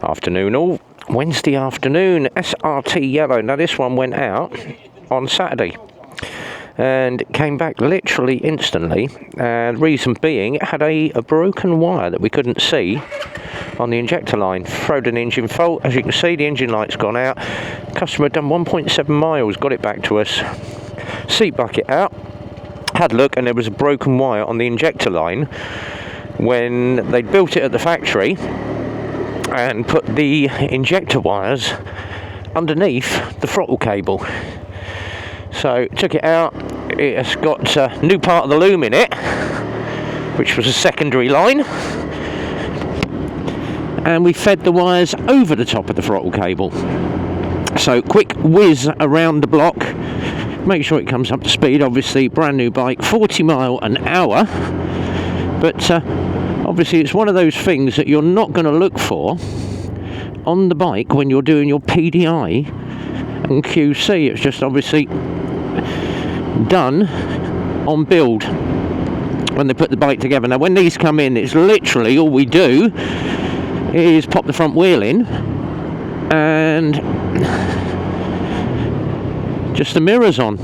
Afternoon all. Wednesday afternoon, SRT yellow. Now this one went out on Saturday and came back literally instantly, and reason being it had a broken wire that we couldn't see on the injector line. Throwed an engine fault. As you can see, the engine light's gone out. Customer had done 1.7 miles, got it back to us. Seat bucket out, had a look, and there was a broken wire on the injector line when they built it at the factory and put the injector wires underneath the throttle cable. So took it out. It's got a new part of the loom in it, which was a secondary line, and we fed the wires over the top of the throttle cable. So quick whiz around the block, make sure it comes up to speed. Obviously brand new bike, 40 mile an hour, but obviously it's one of those things that you're not going to look for on the bike when you're doing your PDI and QC. It's just obviously done on build when they put the bike together. Now when these come in, it's literally all we do is pop the front wheel in and just the mirrors on,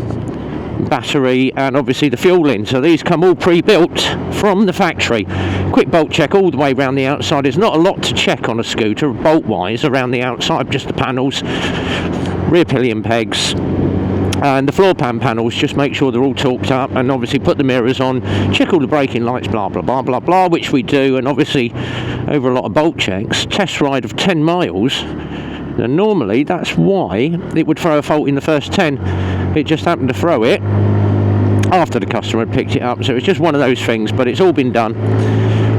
battery, and obviously the fuel in. So these come all pre-built from the factory. Quick bolt check all the way around the outside. There's not a lot to check on a scooter bolt wise around the outside, just the panels, rear pillion pegs and the floor pan panels. Just make sure they're all torqued up, and obviously put the mirrors on, check all the braking lights, blah blah blah blah blah, which we do. And obviously over a lot of bolt checks, test ride of 10 miles. Now normally that's why it would throw a fault in the first 10. It just happened to throw it after the customer had picked it up. So it's just one of those things, but it's all been done,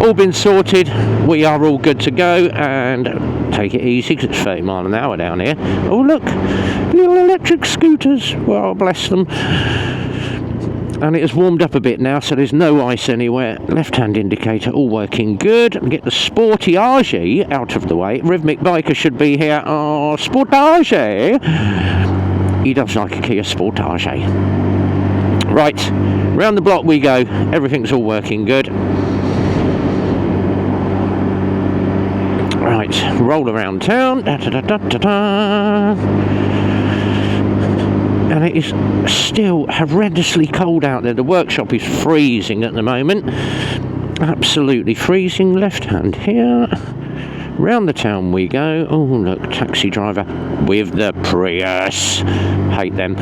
all been sorted. We are all good to go, and take it easy because it's 30 mile an hour down here. Oh look, little electric scooters, well bless them. And it has warmed up a bit now, so there's no ice anywhere. Left hand indicator all working good. Get the Sportage out of the way. Rhythmic biker should be here. Oh, Sportage. He does like a Kia Sportage. Right, round the block we go. Everything's all working good. Right, roll around town. Da, da, da, da, da, da. And it is still horrendously cold out there. The workshop is freezing at the moment. Absolutely freezing. Left hand here. Round the town we go. Oh look, taxi driver with the Prius. Hate them.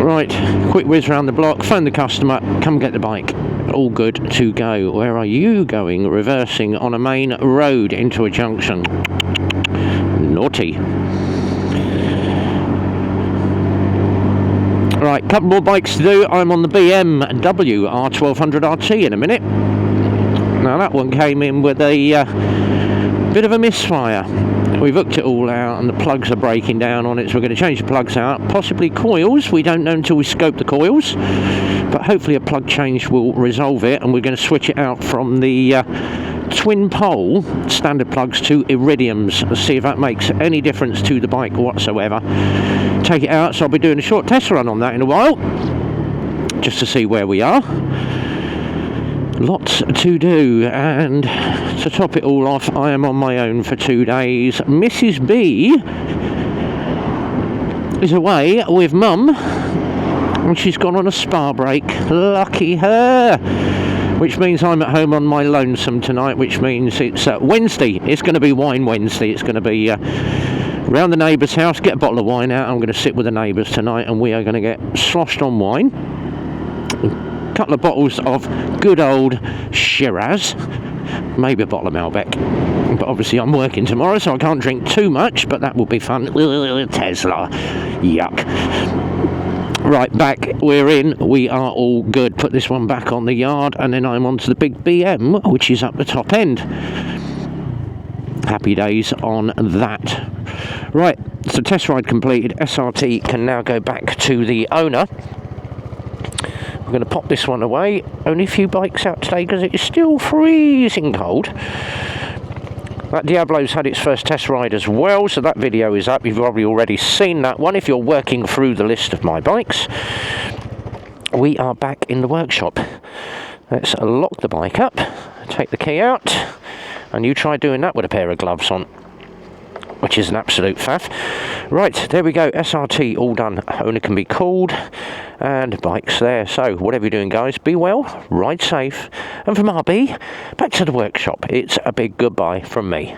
Right, quick whiz round the block, phone the customer, come get the bike. All good to go. Where are you going? Reversing on a main road into a junction. Naughty. Right, couple more bikes to do. I'm on the BMW R1200 RT in a minute. Now that one came in with a bit of a misfire. We've hooked it all out and the plugs are breaking down on it, so we're going to change the plugs out. Possibly coils, we don't know until we scope the coils, but hopefully a plug change will resolve it, and we're going to switch it out from the twin pole standard plugs to iridiums. Let's see if that makes any difference to the bike whatsoever. Take it out, so I'll be doing a short test run on that in a while, just to see where we are. Lots to do, and to top it all off, I am on my own for 2 days. Mrs. B is away with Mum, and she's gone on a spa break. Lucky her. Which means I'm at home on my lonesome tonight, which means it's Wednesday. It's going to be Wine Wednesday. It's going to be round the neighbour's house, get a bottle of wine out. I'm going to sit with the neighbours tonight, and we are going to get sloshed on wine. A couple of bottles of good old Shiraz, maybe a bottle of Malbec. But obviously I'm working tomorrow, so I can't drink too much, but that will be fun. Tesla, yuck. Right, back, we're in, we are all good. Put this one back on the yard, and then I'm on to the big BM, which is up the top end. Happy days on that. Right, so test ride completed. SRT can now go back to the owner. We're going to pop this one away. Only a few bikes out today because it is still freezing cold. That Diablo's had its first test ride as well, so that video is up. You've probably already seen that one if you're working through the list of my bikes. We are back in the workshop. Let's lock the bike up, take the key out, And you try doing that with a pair of gloves on, which is an absolute faff. Right, there we go, SRT all done, owner can be called, and bike's there. So whatever you're doing, guys, be well, ride safe, and from RB, back to the workshop. It's a big goodbye from me.